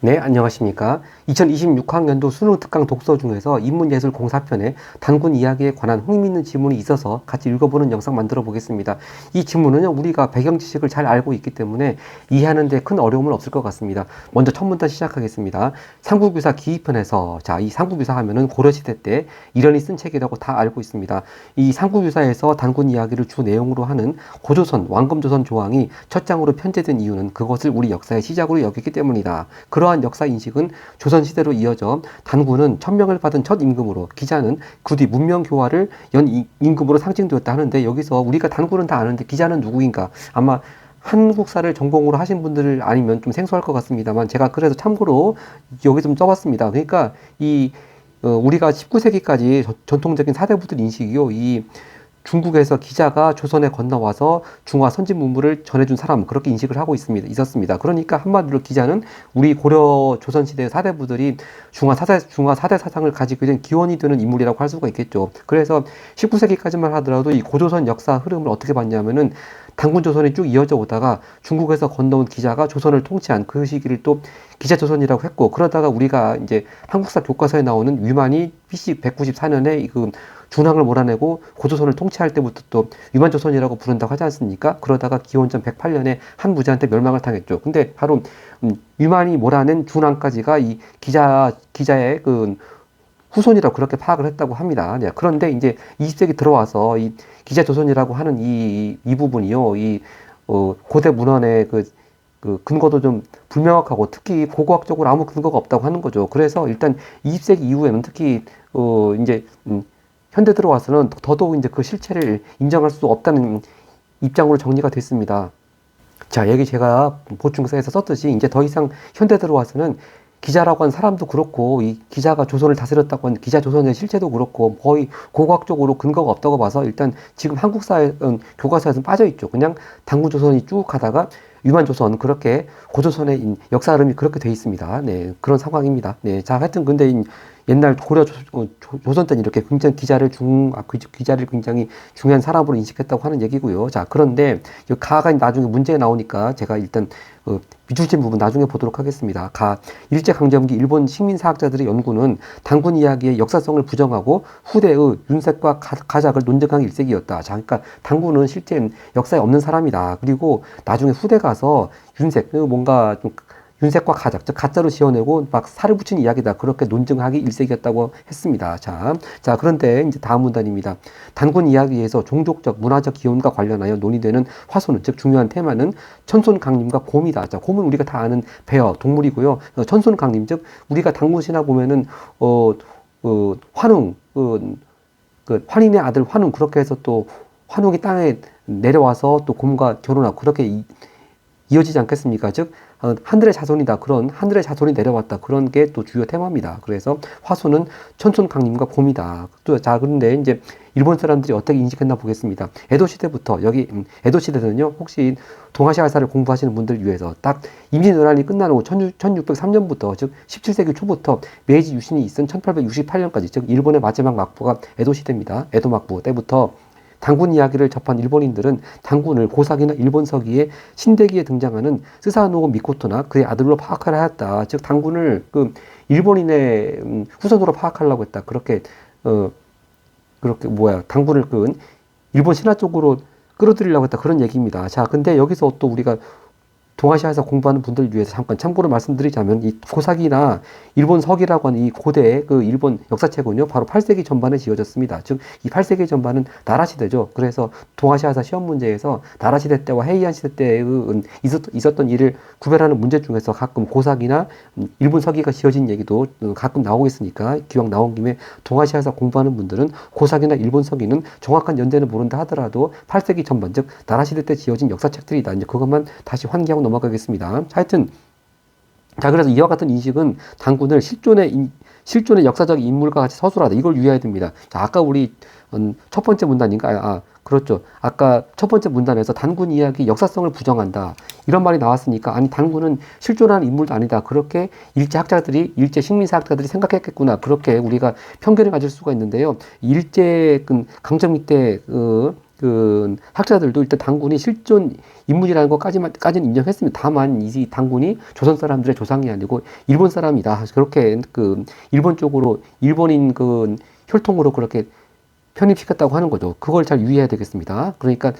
네, 안녕하십니까. 2026학년도 수능 특강 독서 중에서 인문예술 공사편에 단군 이야기에 관한 흥미있는 지문이 있어서 같이 읽어보는 영상 만들어 보겠습니다. 이 지문은요, 우리가 배경 지식을 잘 알고 있기 때문에 이해하는 데 큰 어려움은 없을 것 같습니다. 먼저 첫 문단 시작하겠습니다. 삼국유사 기입편에서, 자, 이 삼국유사 하면은 고려시대 때 이련이 쓴 책이라고 다 알고 있습니다. 이 삼국유사에서 단군 이야기를 주 내용으로 하는 고조선, 왕검조선 조항이 첫 장으로 편제된 이유는 그것을 우리 역사의 시작으로 여기기 때문이다. 그러한 역사 인식은 조선시대로 이어져 단군은 천명을 받은 첫 임금으로, 기자는 그 뒤 문명교화를 연 임금으로 상징되었다 하는데, 여기서 우리가 단군은 다 아는데 기자는 누구인가? 아마 한국사를 전공으로 하신 분들 아니면 좀 생소할 것 같습니다만, 제가 그래서 참고로 여기 좀 써봤습니다. 그러니까 우리가 19세기까지 전통적인 사대부들 인식이요, 이 중국에서 기자가 조선에 건너와서 중화 선진 문물을 전해준 사람, 그렇게 인식을 하고 있었습니다. 그러니까 한마디로 기자는 우리 고려 조선시대 사대부들이 중화 사대 사상을 가지게 된 기원이 되는 인물이라고 할 수가 있겠죠. 그래서 19세기까지만 하더라도 이 고조선 역사 흐름을 어떻게 봤냐면은 단군 조선이 쭉 이어져 오다가 중국에서 건너온 기자가 조선을 통치한 그 시기를 또 기자조선이라고 했고, 그러다가 우리가 이제 한국사 교과서에 나오는 위만이 BC 194년에 그 준항을 몰아내고 고조선을 통치할 때부터 또 위만조선이라고 부른다고 하지 않습니까? 그러다가 기원전 108년에 한 부자한테 멸망을 당했죠. 근데 바로 위만이 몰아낸 준항까지가 이 기자의 그 후손이라고 그렇게 파악을 했다고 합니다. 네, 그런데 이제 20세기 들어와서 이 기자조선이라고 하는 이 부분이요, 고대 문헌의 그 근거도 좀 불명확하고, 특히 고고학적으로 아무 근거가 없다고 하는 거죠. 그래서 일단 20세기 이후에는 특히 이제 현대 들어와서는 더더욱 이제 그 실체를 인정할 수 없다는 입장으로 정리가 됐습니다. 자, 여기 제가 보충서에서 썼듯이 이제 더 이상 현대 들어와서는 기자라고 한 사람도 그렇고, 이 기자가 조선을 다스렸다고 한 기자 조선의 실체도 그렇고, 거의 고고학적으로 근거가 없다고 봐서 일단 지금 한국사의 교과서에서는 빠져 있죠. 그냥 단군 조선이 쭉 가다가 유만 조선, 그렇게 고조선의 역사 흐름이 그렇게 돼 있습니다. 네, 그런 상황입니다. 네, 자, 하여튼 근데 옛날 고려 조선 때는 이렇게 굉장히 기자를 굉장히 중요한 사람으로 인식했다고 하는 얘기고요. 자, 그런데 가가 나중에 문제가 나오니까 제가 일단 비추진 부분 나중에 보도록 하겠습니다. 일제강점기 일본 식민사학자들의 연구는 단군 이야기의 역사성을 부정하고 후대의 윤색과 가작을 논증한 일색이었다. 자, 그러니까 단군은 실제 역사에 없는 사람이다. 그리고 나중에 후대 가서 뭔가 좀 윤색과 가작, 즉 가짜로 지어내고 막 살을 붙인 이야기다, 그렇게 논증하기 일색이었다고 했습니다. 자, 그런데 이제 다음 문단입니다. 단군 이야기에서 종족적, 문화적 기원과 관련하여 논의되는 화소는, 즉 중요한 테마는 천손강림과 곰이다. 자, 곰은 우리가 다 아는 베어, 동물이고요. 천손강림, 즉 우리가 단군 신화 보면은 환웅, 환인의 아들 환웅, 그렇게 해서 또 환웅이 땅에 내려와서 또 곰과 결혼하고 그렇게 이어지지 않겠습니까? 즉 하늘의 자손이다, 그런 하늘의 자손이 내려왔다, 그런 게 또 주요 테마입니다. 그래서 화소는 천손강림과 곰이다. 자, 그런데 이제 일본 사람들이 어떻게 인식했나 보겠습니다. 에도 시대부터, 여기 에도 시대는요, 혹시 동아시아사를 공부하시는 분들 위해서 딱 임진왜란이 끝난 후 1603년부터, 즉 17세기 초부터 메이지 유신이 있은 1868년까지, 즉 일본의 마지막 막부가 에도 시대입니다. 에도 막부 때부터 단군 이야기를 접한 일본인들은 단군을 고사기나 일본 서기의 신대기에 등장하는 스사노 미코토나 그의 아들로 파악하려 하였다. 즉 단군을 일본인의 후손으로 파악하려고 했다. 그렇게 단군을 일본 신화 쪽으로 끌어들이려고 했다, 그런 얘기입니다. 자, 근데 여기서 또 우리가 동아시아에서 공부하는 분들 위해서 잠깐 참고로 말씀드리자면, 이 고사기나 일본 서기라고 하는 이 고대 일본 역사책은요, 바로 8세기 전반에 지어졌습니다. 즉 이 8세기 전반은 나라 시대죠. 그래서 동아시아사 시험 문제에서 나라 시대 때와 헤이안 시대 때 있었던 일을 구별하는 문제 중에서 가끔 고사기나 일본 서기가 지어진 얘기도 가끔 나오고 있으니까, 기왕 나온 김에 동아시아에서 공부하는 분들은 고사기나 일본 서기는 정확한 연대는 모른다 하더라도 8세기 전반, 즉 나라 시대 때 지어진 역사책들이다. 이제 그것만 다시 환기하고 넘어가겠습니다. 하여튼, 자, 그래서 이와 같은 인식은 단군을 실존의 역사적 인물과 같이 서술하다, 이걸 유의해야 됩니다. 자, 아까 우리 첫 번째 문단인가? 그렇죠. 아까 첫 번째 문단에서 단군 이야기 역사성을 부정한다, 이런 말이 나왔으니까, 아니 단군은 실존하는 인물도 아니다, 그렇게 일제 식민사학자들이 생각했겠구나, 그렇게 우리가 편견을 가질 수가 있는데요. 일제 강점기 때 그 학자들도 일단 단군이 실존 인물이라는 것까지는 인정했습니다. 다만 이 단군이 조선 사람들의 조상이 아니고 일본 사람이다. 그렇게 그 일본 쪽으로 일본인 그 혈통으로 그렇게 편입시켰다고 하는 거죠. 그걸 잘 유의해야 되겠습니다. 그러니까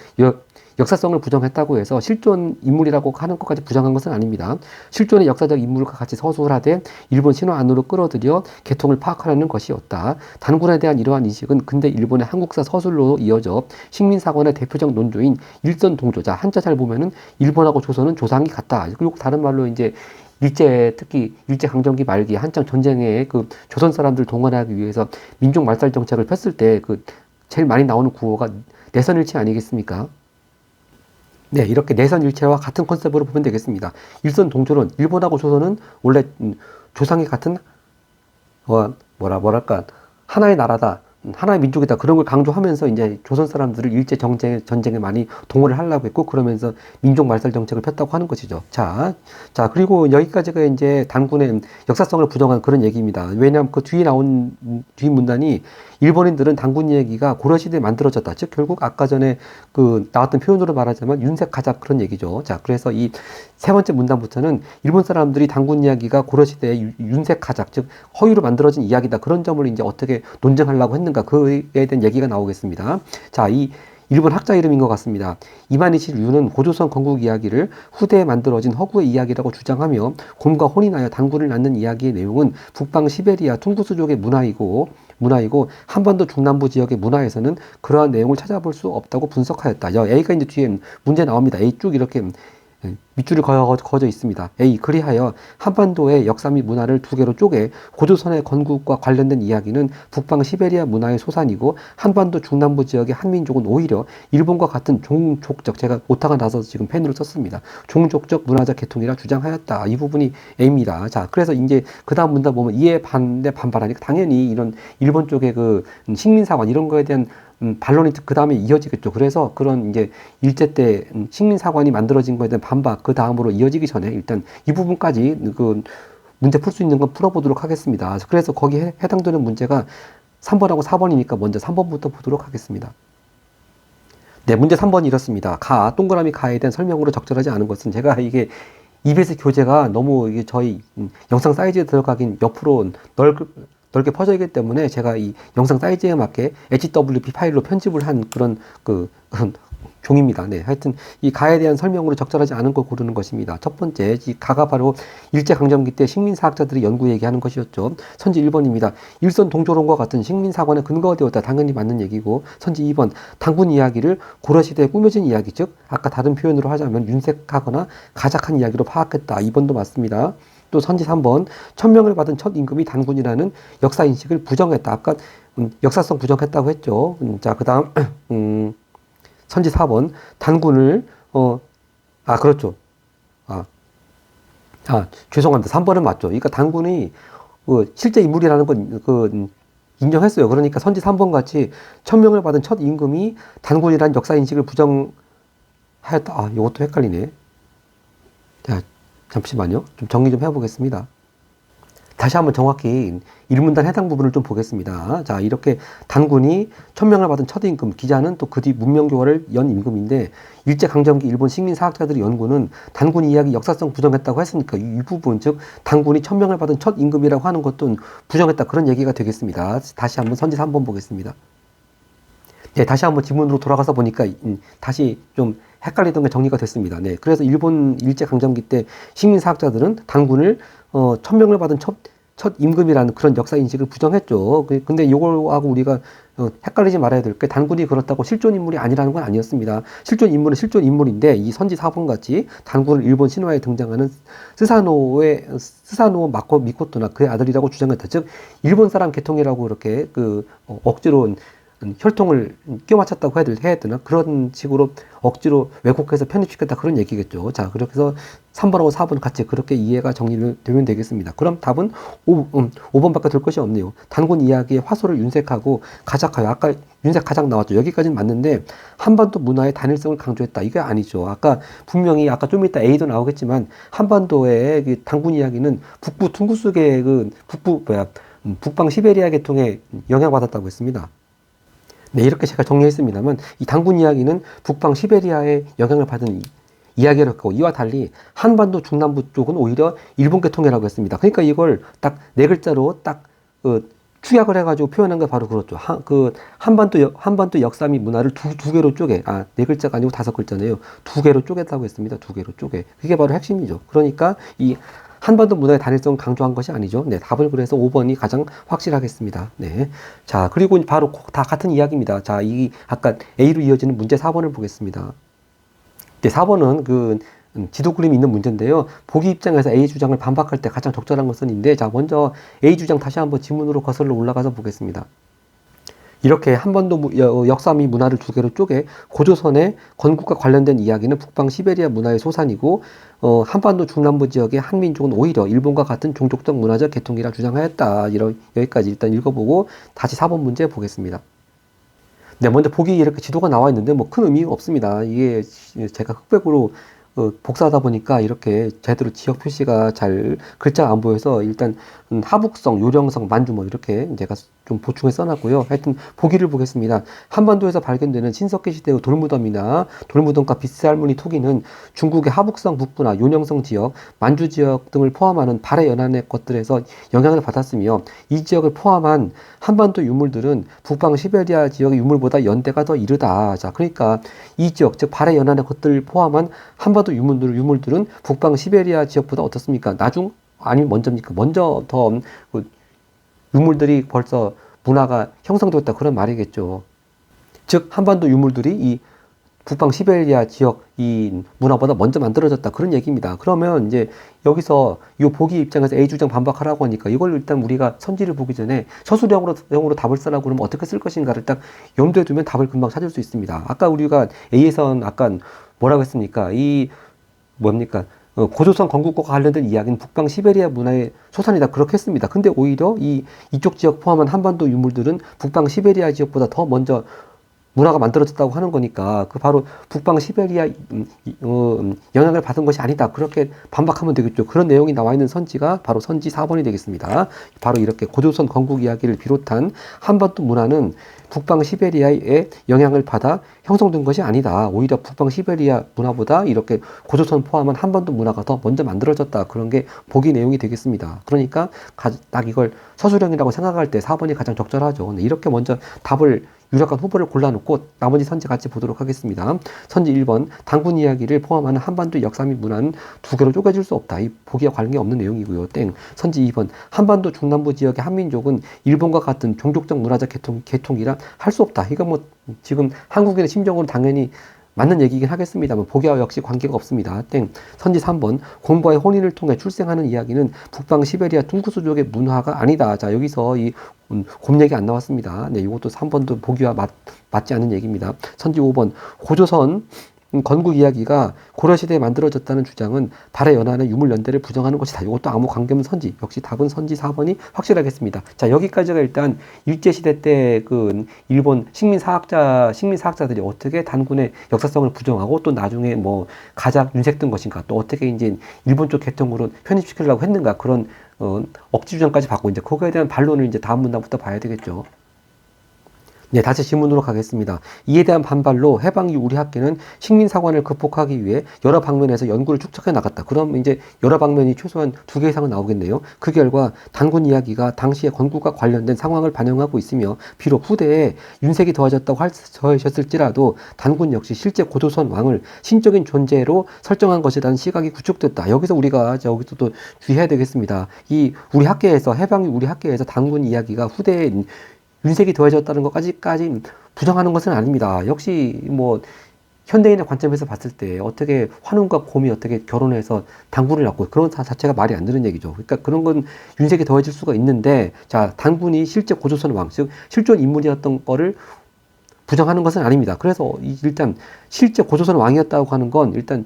역사성을 부정했다고 해서 실존 인물이라고 하는 것까지 부정한 것은 아닙니다. 실존의 역사적 인물과 같이 서술하되 일본 신화 안으로 끌어들여 계통을 파악하려는 것이었다. 단군에 대한 이러한 인식은 근대 일본의 한국사 서술로 이어져 식민사관의 대표적 논조인 일선 동조자, 한자 잘 보면은 일본하고 조선은 조상이 같다. 그리고 다른 말로 이제 특히 일제강점기 말기 한창 전쟁에 그 조선 사람들 동원하기 위해서 민족 말살 정책을 폈을 때 그 제일 많이 나오는 구호가 내선일치 아니겠습니까? 네, 이렇게 내선일체와 같은 컨셉으로 보면 되겠습니다. 일선 동조는 일본하고 조선은 원래 조상이 같은 뭐랄까 하나의 나라다. 하나의 민족이다. 그런 걸 강조하면서 이제 조선 사람들을 일제 전쟁에 많이 동원을 하려고 했고, 그러면서 민족 말살 정책을 폈다고 하는 것이죠. 자, 그리고 여기까지가 이제 단군의 역사성을 부정한 그런 얘기입니다. 왜냐하면 그 뒤에 나온 뒤 문단이 일본인들은 단군 이야기가 고려시대에 만들어졌다. 즉, 결국 아까 전에 그 나왔던 표현으로 말하자면 윤색가작 그런 얘기죠. 자, 그래서 이 세 번째 문단부터는 일본 사람들이 단군 이야기가 고려시대의 윤색가작, 즉, 허위로 만들어진 이야기다. 그런 점을 이제 어떻게 논증하려고 했는가. 그에 대한 얘기가 나오겠습니다. 자, 이 일본 학자 이름인 것 같습니다. 이마니시 류는 고조선 건국 이야기를 후대에 만들어진 허구의 이야기라고 주장하며 곰과 혼이 나여 단군을 낳는 이야기의 내용은 북방 시베리아 퉁구스족의 문화이고 한반도 중남부 지역의 문화에서는 그러한 내용을 찾아볼 수 없다고 분석하였다. A가 이제 뒤에 문제 나옵니다. A 쭉 이렇게 밑줄이 그어져 있습니다. A. 그리하여 한반도의 역사 및 문화를 두 개로 쪼개 고조선의 건국과 관련된 이야기는 북방 시베리아 문화의 소산이고 한반도 중남부 지역의 한민족은 오히려 일본과 같은 종족적, 제가 오타가 나서 지금 펜으로 썼습니다. 종족적 문화적 계통이라 주장하였다. 이 부분이 A입니다. 자, 그래서 이제 그 다음 문단 보면 이에 반발하니까 당연히 이런 일본 쪽의 그 식민사관 이런 거에 대한 반론이 그 다음에 이어지겠죠. 그래서 그런 이제 일제 때 식민사관이 만들어진 거에 대한 반박 그 다음으로 이어지기 전에 일단 이 부분까지 그 문제 풀 수 있는 건 풀어보도록 하겠습니다. 그래서 거기에 해당되는 문제가 3번하고 4번이니까 먼저 3번부터 보도록 하겠습니다. 네, 문제 3번이 이렇습니다. 동그라미 가에 대한 설명으로 적절하지 않은 것은 제가 이게 EBS 교재가 너무 이게 저희 영상 사이즈에 들어가긴 옆으로 넓게 퍼져 있기 때문에 제가 이 영상 사이즈에 맞게 HWP 파일로 편집을 한 그런 종입니다. 네, 하여튼 이 가에 대한 설명으로 적절하지 않은 걸 고르는 것입니다. 첫 번째, 이 가가 바로 일제강점기 때 식민사학자들이 연구 얘기하는 것이었죠. 선지 1번입니다. 일선 동조론과 같은 식민사관의 근거가 되었다. 당연히 맞는 얘기고, 선지 2번, 단군 이야기를 고려시대에 꾸며진 이야기, 즉 아까 다른 표현으로 하자면 윤색하거나 가작한 이야기로 파악했다. 2번도 맞습니다. 또 선지 3번, 천명을 받은 첫 임금이 단군이라는 역사인식을 부정했다. 아까 역사성 부정했다고 했죠. 자, 그 다음 선지 4번, 단군을 그렇죠. 죄송합니다. 3번은 맞죠. 그러니까 단군이 실제 인물이라는 건 인정했어요. 그러니까 선지 3번 같이 천명을 받은 첫 임금이 단군이라는 역사인식을 부정하였다. 이것도 헷갈리네. 자, 잠시만요. 좀 정리 좀 해보겠습니다. 다시 한번 정확히 일문단 해당 부분을 좀 보겠습니다. 자, 이렇게 단군이 천명을 받은 첫 임금, 기자는 또 그 뒤 문명교화를 연 임금인데 일제강점기 일본 식민사학자들의 연구는 단군 이야기 역사성 부정했다고 했으니까 이 부분, 즉 단군이 천명을 받은 첫 임금이라고 하는 것도 부정했다. 그런 얘기가 되겠습니다. 다시 한번 선지 3번 보겠습니다. 네, 다시 한번 지문으로 돌아가서 보니까 다시 좀 헷갈리던 게 정리가 됐습니다. 네, 그래서 일본 일제강점기 때 식민사학자들은 단군을 천명을 받은 첫 임금이라는 그런 역사 인식을 부정했죠. 근데 이거하고 우리가 헷갈리지 말아야 될 게 단군이 그렇다고 실존 인물이 아니라는 건 아니었습니다. 실존 인물은 실존 인물인데 이 선지 4번 같이 단군을 일본 신화에 등장하는 스사노 미코토나 그의 아들이라고 주장했다. 즉 일본 사람 계통이라고 이렇게 억지로 혈통을 끼워 맞췄다고 해야 되나? 그런 식으로 억지로 왜곡해서 편입시켰다 그런 얘기겠죠. 자, 그렇게 해서 3번하고 4번 같이 그렇게 이해가 정리되면 되겠습니다. 그럼 답은 5번밖에 될 것이 없네요. 단군 이야기의 화소를 윤색하고 가작하여, 아까 윤색 가작 나왔죠. 여기까지는 맞는데 한반도 문화의 단일성을 강조했다. 이게 아니죠. 아까 분명히 아까 좀 이따 A도 나오겠지만 한반도의 단군 이야기는 북부 퉁구스계 북방 시베리아 계통에 영향받았다고 했습니다. 네, 이렇게 제가 정리했습니다만 이 단군 이야기는 북방 시베리아의 영향을 받은 이야기를 했고, 이와 달리 한반도 중남부 쪽은 오히려 일본계 통해라고 했습니다. 그러니까 이걸 딱 네 글자로 딱 축약을 해가지고 표현한 게 바로 그렇죠. 한반도 역사 및 문화를 두 개로 쪼개, 네 글자가 아니고 다섯 글자네요. 두 개로 쪼갰다고 했습니다. 두 개로 쪼개. 그게 바로 핵심이죠. 그러니까 이 한반도 문화의 단일성을 강조한 것이 아니죠. 네, 답을 그래서 5번이 가장 확실하겠습니다. 네. 자, 그리고 바로 다 같은 이야기입니다. 자, 아까 A로 이어지는 문제 4번을 보겠습니다. 네, 4번은 지도 그림이 있는 문제인데요. 보기 입장에서 A 주장을 반박할 때 가장 적절한 것은 인데, 자, 먼저 A 주장 다시 한번 지문으로 거슬러 올라가서 보겠습니다. 이렇게 한반도 역사 및 문화를 두 개로 쪼개 고조선의 건국과 관련된 이야기는 북방 시베리아 문화의 소산이고, 한반도 중남부 지역의 한민족은 오히려 일본과 같은 종족적 문화적 계통이라 주장하였다. 여기까지 일단 읽어보고 다시 4번 문제 보겠습니다. 네, 먼저 보기 이렇게 지도가 나와 있는데 뭐 큰 의미가 없습니다. 이게 제가 흑백으로 복사하다 보니까 이렇게 제대로 지역 표시가 잘 글자가 안 보여서 일단 하북성, 요령성, 만주 뭐 이렇게 제가 좀 보충해 써놨고요. 하여튼 보기를 보겠습니다. 한반도에서 발견되는 신석기 시대의 돌무덤이나 돌무덤과 빗살무늬 토기는 중국의 하북성 북부나 요령성 지역, 만주 지역 등을 포함하는 발해 연안의 것들에서 영향을 받았으며, 이 지역을 포함한 한반도 유물들은 북방 시베리아 지역의 유물보다 연대가 더 이르다. 자, 그러니까 이 지역, 즉 발해 연안의 것들을 포함한 한반도 유물들은 북방 시베리아 지역보다 어떻습니까? 아니면 먼저입니까? 먼저 더 유물들이 벌써 문화가 형성되었다, 그런 말이겠죠. 즉 한반도 유물들이 이 북방 시베리아 지역 이 문화보다 먼저 만들어졌다, 그런 얘기입니다. 그러면 이제 여기서 이 보기 입장에서 A 주장 반박하라고 하니까 이걸 일단 우리가 선지를 보기 전에 서술형으로 답을 쓰라고 그러면 어떻게 쓸 것인가를 딱 염두에 두면 답을 금방 찾을 수 있습니다. 아까 우리가 A에선 아까 뭐라고 했습니까? 고조선 건국과 관련된 이야기는 북방 시베리아 문화의 소산이다, 그렇게 했습니다. 근데 오히려 이쪽 지역 포함한 한반도 유물들은 북방 시베리아 지역보다 더 먼저 문화가 만들어졌다고 하는 거니까 바로 북방 시베리아 영향을 받은 것이 아니다, 그렇게 반박하면 되겠죠. 그런 내용이 나와 있는 선지가 바로 선지 4번이 되겠습니다. 바로 이렇게 고조선 건국 이야기를 비롯한 한반도 문화는 북방 시베리아의 영향을 받아 형성된 것이 아니다. 오히려 북방 시베리아 문화보다 이렇게 고조선 포함한 한반도 문화가 더 먼저 만들어졌다, 그런 게 보기 내용이 되겠습니다. 그러니까 딱 이걸 서술형이라고 생각할 때 4번이 가장 적절하죠. 이렇게 먼저 답을 유력한 후보를 골라놓고 나머지 선지 같이 보도록 하겠습니다. 선지 1번, 단군 이야기를 포함하는 한반도 역사 및 문화는 두 개로 쪼개질 수 없다. 이 보기와 관계없는 내용이고요. 땡. 선지 2번, 한반도 중남부 지역의 한민족은 일본과 같은 종족적 문화적 계통이라 할 수 없다. 이거 뭐 지금 한국인의 심정으로 당연히 맞는 얘기긴 하겠습니다만 보기와 역시 관계가 없습니다. 땡. 선지 3번, 공부와의 혼인을 통해 출생하는 이야기는 북방 시베리아 둥구스족의 문화가 아니다. 자, 여기서 곰 얘기 안 나왔습니다. 네, 이것도 3번도 보기와 맞지 않는 얘기입니다. 선지 5번, 고조선 건국 이야기가 고려시대에 만들어졌다는 주장은 발해 연안의 유물연대를 부정하는 것이다. 이것도 아무 관계없는 선지. 역시 답은 선지 4번이 확실하겠습니다. 자, 여기까지가 일단 일제시대 때 일본 식민사학자들이 어떻게 단군의 역사성을 부정하고 또 나중에 뭐 가작 윤색된 것인가, 또 어떻게 이제 일본 쪽 계통으로 편입시키려고 했는가, 그런 억지 주장까지 받고 이제 그거에 대한 반론을 이제 다음 문단부터 봐야 되겠죠. 네, 다시 질문으로 가겠습니다. 이에 대한 반발로 해방 이후 우리 학계는 식민사관을 극복하기 위해 여러 방면에서 연구를 축적해 나갔다. 그럼 이제 여러 방면이 최소한 2개 이상은 나오겠네요. 그 결과 단군 이야기가 당시의 건국과 관련된 상황을 반영하고 있으며, 비록 후대에 윤색이 더하셨을지라도 단군 역시 실제 고조선 왕을 신적인 존재로 설정한 것이라는 시각이 구축됐다. 여기서 우리가 여기서 또 주의해야 되겠습니다. 우리 학계에서 해방 이후 우리 학계에서 단군 이야기가 후대에 윤색이 더해졌다는 것까지 부정하는 것은 아닙니다. 역시 뭐 현대인의 관점에서 봤을 때 어떻게 환웅과 곰이 어떻게 결혼해서 단군을 낳고, 그런 자체가 말이 안 되는 얘기죠. 그러니까 그런 건 윤색이 더해질 수가 있는데, 자, 단군이 실제 고조선 왕, 즉 실존 인물이었던 거를 부정하는 것은 아닙니다. 그래서 일단 실제 고조선 왕이었다고 하는 건 일단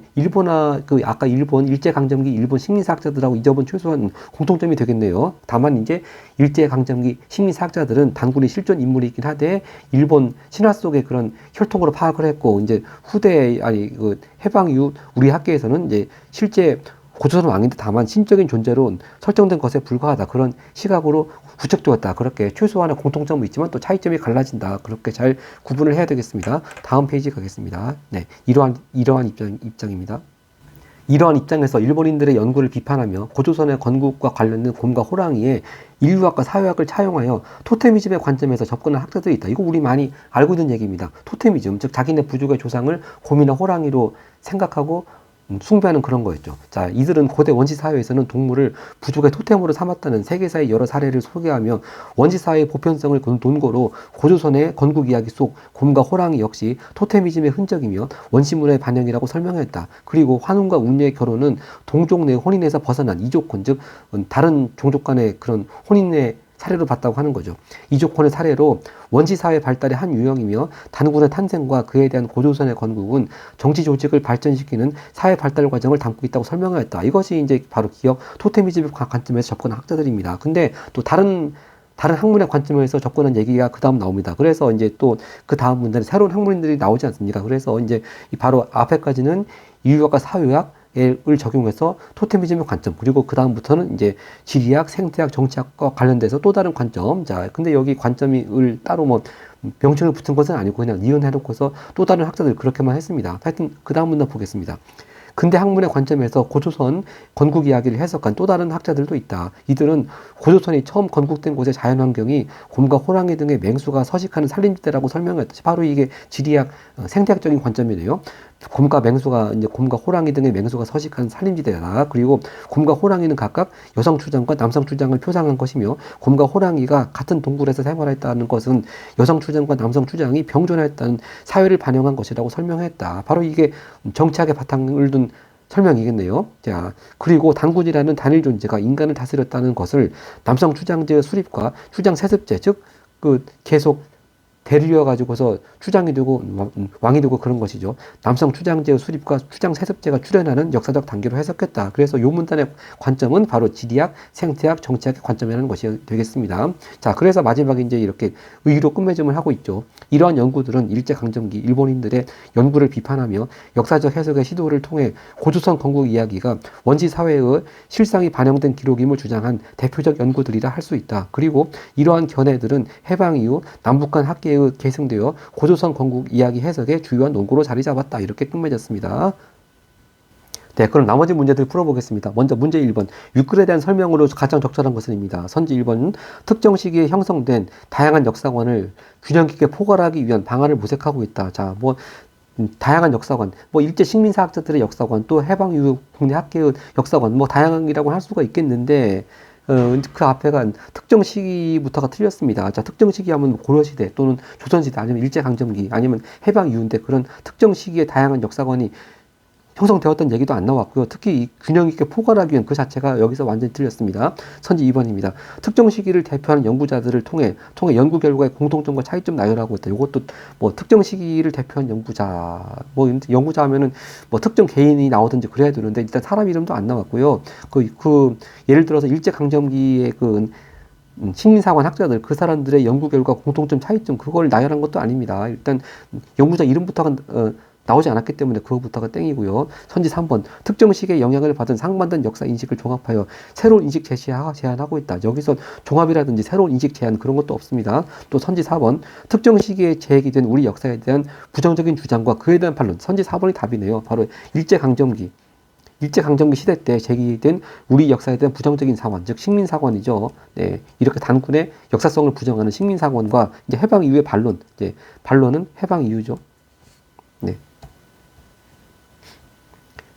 아까 일본 일제강점기 일본 식민사학자들하고 이 점은 최소한 공통점이 되겠네요. 다만 이제 일제강점기 식민사학자들은 단군이 실존 인물이긴 하되 일본 신화 속의 그런 혈통으로 파악을 했고, 이제 해방 이후 우리 학계에서는 이제 실제 고조선 왕인데 다만 신적인 존재로 설정된 것에 불과하다. 그런 시각으로 구척되었다. 그렇게 최소한의 공통점은 있지만 또 차이점이 갈라진다. 그렇게 잘 구분을 해야 되겠습니다. 다음 페이지 가겠습니다. 네, 이러한 입장입니다. 이러한 입장에서 일본인들의 연구를 비판하며 고조선의 건국과 관련된 곰과 호랑이의 인류학과 사회학을 차용하여 토테미즘의 관점에서 접근한 학자들이 있다. 이거 우리 많이 알고 있는 얘기입니다. 토테미즘, 즉 자기네 부족의 조상을 곰이나 호랑이로 생각하고 숭배하는 그런 거였죠. 자, 이들은 고대 원시 사회에서는 동물을 부족의 토템으로 삼았다는 세계사의 여러 사례를 소개하며 원시 사회의 보편성을 논거로 고조선의 건국 이야기 속 곰과 호랑이 역시 토테미즘의 흔적이며 원시문화의 반영이라고 설명했다. 그리고 환웅과 운녀의 결혼은 동족 내 혼인에서 벗어난 이족혼, 즉 다른 종족 간의 그런 혼인의 사례로 봤다고 하는 거죠. 이족혼의 사례로 원시사회 발달의 한 유형이며 단군의 탄생과 그에 대한 고조선의 건국은 정치 조직을 발전시키는 사회 발달 과정을 담고 있다고 설명하였다. 이것이 이제 바로 기억 토테미즘 관점에서 접근한 학자들입니다. 근데 또 다른 학문의 관점에서 접근한 얘기가 그 다음 나옵니다. 그래서 이제 또 그 다음 문제는 새로운 학문들이 나오지 않습니까? 그래서 이제 바로 앞에까지는 인류학과 사회학, 을 적용해서 토테미즘의 관점, 그리고 그 다음부터는 이제 지리학, 생태학, 정치학과 관련돼서 또 다른 관점. 자, 근데 여기 관점을 따로 뭐 명칭을 붙은 것은 아니고 그냥 니은해놓고서 또 다른 학자들 그렇게만 했습니다. 하여튼 그 다음 문단 보겠습니다. 근대 학문의 관점에서 고조선 건국 이야기를 해석한 또 다른 학자들도 있다. 이들은 고조선이 처음 건국된 곳의 자연환경이 곰과 호랑이 등의 맹수가 서식하는 산림지대라고 설명했듯이 바로 이게 지리학, 생태학적인 관점이네요. 곰과 호랑이 등의 맹수가 서식한 산림지대다. 그리고 곰과 호랑이는 각각 여성 추장과 남성 추장을 표상한 것이며 곰과 호랑이가 같은 동굴에서 생활했다는 것은 여성 추장과 남성 추장이 병존했다는 사회를 반영한 것이라고 설명했다. 바로 이게 정치학의 바탕을 둔 설명이겠네요. 자, 그리고 단군이라는 단일 존재가 인간을 다스렸다는 것을 남성 추장제의 수립과 추장 세습제, 즉 계속 대리려 가지고서 추장이 되고 왕이 되고 그런 것이죠. 남성 추장제의 수립과 추장 세습제가 출현하는 역사적 단계로 해석했다. 그래서 요 문단의 관점은 바로 지리학, 생태학, 정치학의 관점이라는 것이 되겠습니다. 자, 그래서 마지막에 이제 이렇게 의의로 끝맺음을 하고 있죠. 이러한 연구들은 일제강점기 일본인들의 연구를 비판하며 역사적 해석의 시도를 통해 고조선 건국 이야기가 원시 사회의 실상이 반영된 기록임을 주장한 대표적 연구들이라 할 수 있다. 그리고 이러한 견해들은 해방 이후 남북 간 학계에 계승되어 고조선 건국 이야기 해석의 주요한 논거로 자리 잡았다. 이렇게 끝맺었습니다. 네, 그럼 나머지 문제들 풀어보겠습니다. 먼저 문제 1번. 유클에 대한 설명으로 가장 적절한 것은입니다. 선지 1번은 특정 시기에 형성된 다양한 역사관을 균형 깊게 포괄하기 위한 방안을 모색하고 있다. 자, 다양한 역사관, 일제 식민사학자들의 역사관, 또 해방 이후 국내 학계의 역사관, 다양이라고 할 수가 있겠는데, 그 앞에가 특정 시기부터가 틀렸습니다. 자, 특정 시기 하면 고려시대 또는 조선시대 아니면 일제강점기 아니면 해방 이후인데 그런 특정 시기에 다양한 역사관이 형성되었던 얘기도 안 나왔고요. 특히 이 균형 있게 포괄하기 위한 그 자체가 여기서 완전히 틀렸습니다. 선지 2번입니다. 특정 시기를 대표하는 연구자들을 통해 연구 결과의 공통점과 차이점 나열하고 있다. 이것도 특정 시기를 대표한 연구자, 연구자 하면은 특정 개인이 나오든지 그래야 되는데 일단 사람 이름도 안 나왔고요. 예를 들어서 일제강점기의 식민사관 학자들, 그 사람들의 연구 결과 공통점 차이점 그걸 나열한 것도 아닙니다. 일단 연구자 이름부터가 나오지 않았기 때문에 그거부터가 땡이고요. 선지 3번. 특정 시기에 영향을 받은 상반된 역사 인식을 종합하여 새로운 인식 제안하고 있다. 여기서 종합이라든지 새로운 인식 제안 그런 것도 없습니다. 또 선지 4번. 특정 시기에 제기된 우리 역사에 대한 부정적인 주장과 그에 대한 반론. 선지 4번이 답이네요. 바로 일제강점기 시대 때 제기된 우리 역사에 대한 부정적인 사관, 즉 식민사관이죠. 네, 이렇게 단군의 역사성을 부정하는 식민사관과 이제 해방 이후의 반론. 반론은 해방 이후죠. 네.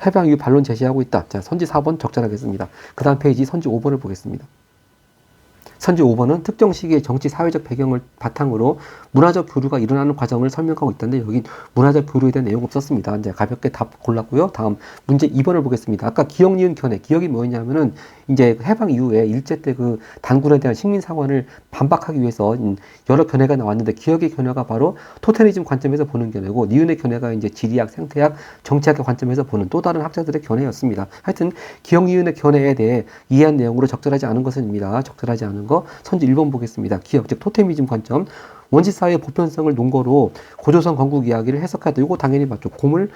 해방 이후 반론 제시하고 있다. 자, 선지 4번 적절하겠습니다. 그 다음 페이지 선지 5번을 보겠습니다. 선지 5번은 특정 시기의 정치 사회적 배경을 바탕으로 문화적 교류가 일어나는 과정을 설명하고 있던데 여기 문화적 교류에 대한 내용 없었습니다. 이제 가볍게 답 골랐고요. 다음 문제 2번을 보겠습니다. 아까 기억, 니은, 견해. 기억이 뭐였냐면은 이제 해방 이후에 일제 때 그 단군에 대한 식민사관을 반박하기 위해서 여러 견해가 나왔는데 기억의 견해가 바로 토테미즘 관점에서 보는 견해고 니은의 견해가 이제 지리학, 생태학, 정치학의 관점에서 보는 또 다른 학자들의 견해였습니다. 하여튼 기억, 니은의 견해에 대해 이해한 내용으로 적절하지 않은 것은입니다. 적절하지 않은 거 선지 1번 보겠습니다. 기억, 즉 토테미즘 관점. 원시사회의 보편성을 논거로 고조선 건국 이야기를 해석하다. 이거 당연히 맞죠. 곰을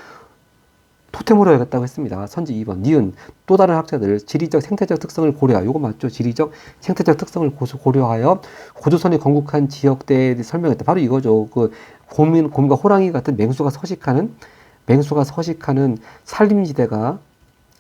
토템으로 해야겠다고 했습니다. 선지 2번. 니은 또 다른 학자들 지리적 생태적 특성을 고려하여 이거 맞죠? 지리적 생태적 특성을 고려하여 고조선이 건국한 지역대에 설명했다. 바로 이거죠. 그 곰과 호랑이 같은 맹수가 서식하는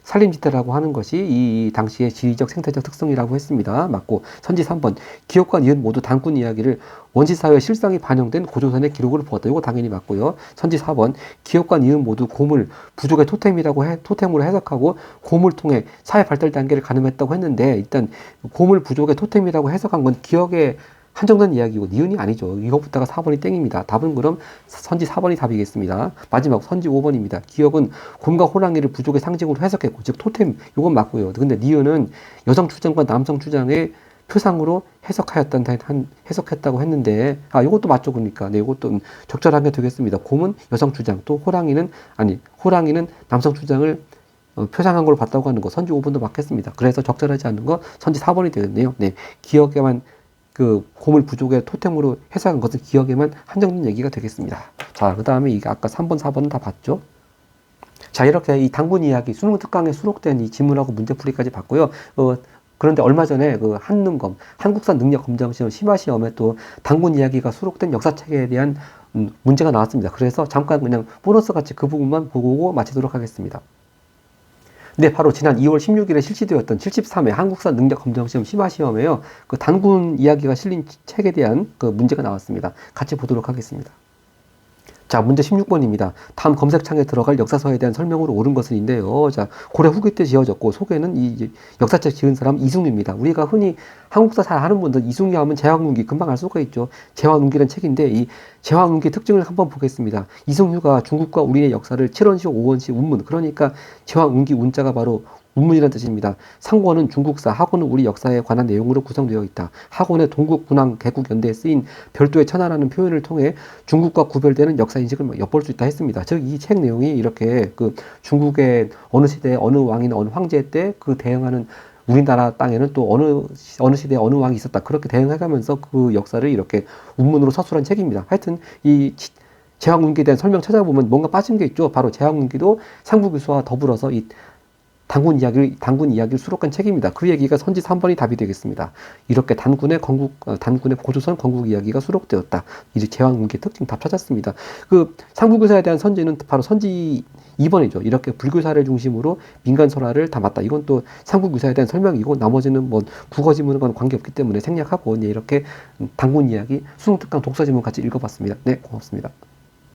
산림지대라고 하는 것이 이 당시의 지리적 생태적 특성이라고 했습니다. 맞고, 선지 3번. 기업과 니은 모두 단군 이야기를 원시사회의 실상이 반영된 고조선의 기록으로 보았다. 이거 당연히 맞고요. 선지 4번. 기업과 니은 모두 곰을 부족의 토템으로 해석하고 곰을 통해 사회 발달 단계를 가늠했다고 했는데, 일단 곰을 부족의 토템이라고 해석한 건 기억에 한정된 이야기고 니은이 아니죠. 이것부터가 4번이 땡입니다. 답은 그럼 선지 4번이 답이겠습니다. 마지막 선지 5번입니다. 기억은 곰과 호랑이를 부족의 상징으로 해석했고, 즉 토템, 이건 맞고요. 근데 니은은 여성 주장과 남성 주장의 표상으로 해석했다고 했는데, 이것도 맞죠. 그러니까. 네, 이것도 적절하게 되겠습니다. 곰은 여성 주장, 또 호랑이는 남성 주장을 표상한 걸 봤다고 하는 거. 선지 5번도 맞겠습니다. 그래서 적절하지 않은 거 선지 4번이 되겠네요. 네, 기억에만 곰을 부족의 토템으로 해석한 것은 기억에만 한정된 얘기가 되겠습니다. 자, 그 다음에 이게 아까 3번, 4번은 다 봤죠? 자, 이렇게 이 단군 이야기, 수능 특강에 수록된 이 지문하고 문제풀이까지 봤고요. 그런데 얼마 전에 한능검, 한국사 능력 검정 시험, 심화 시험에 또 단군 이야기가 수록된 역사책에 대한 문제가 나왔습니다. 그래서 잠깐 그냥 보너스 같이 그 부분만 보고 마치도록 하겠습니다. 네, 바로 지난 2월 16일에 실시되었던 73회 한국사 능력 검정시험 심화시험에요. 그 단군 이야기가 실린 책에 대한 그 문제가 나왔습니다. 같이 보도록 하겠습니다. 자, 문제 16번입니다. 다음 검색창에 들어갈 역사서에 대한 설명으로 옳은 것은인데요. 자, 고려 후기 때 지어졌고, 소개는 이 역사책 지은 사람 이승유입니다. 우리가 흔히 한국사 잘 아는 분들 이승유 하면 제왕운기 금방 알 수가 있죠. 제왕운기라는 책인데 이 제왕운기 특징을 한번 보겠습니다. 이승유가 중국과 우리의 역사를 7원시, 5원시 운문, 그러니까 제왕운기 운자가 바로 운문이라는 뜻입니다. 상권은 중국사, 학원은 우리 역사에 관한 내용으로 구성되어 있다. 학원의 동국, 군왕, 개국, 연대에 쓰인 별도의 천하라는 표현을 통해 중국과 구별되는 역사 인식을 엿볼 수 있다 했습니다. 즉, 이 책 내용이 이렇게 중국의 어느 시대, 어느 왕이나 어느 황제 때 대응하는 우리나라 땅에는 또 어느 시대에 어느 왕이 있었다. 그렇게 대응해가면서 그 역사를 이렇게 운문으로 서술한 책입니다. 하여튼, 이 제왕운기에 대한 설명 찾아보면 뭔가 빠진 게 있죠. 바로 제왕운기도 상부교수와 더불어서 이 단군 이야기를 수록한 책입니다. 그 얘기가 선지 3번이 답이 되겠습니다. 이렇게 단군의 고조선 건국 이야기가 수록되었다. 이제 제왕운기의 특징 답 찾았습니다. 그 상부교사에 대한 선지는 바로 선지 2번이죠. 이렇게 불교사를 중심으로 민간 설화를 담았다. 이건 또 상부교사에 대한 설명이고, 나머지는 뭐 국어 지문과 관계없기 때문에 생략하고, 네, 이렇게 단군 이야기 수능특강 독서 지문 같이 읽어봤습니다. 네, 고맙습니다.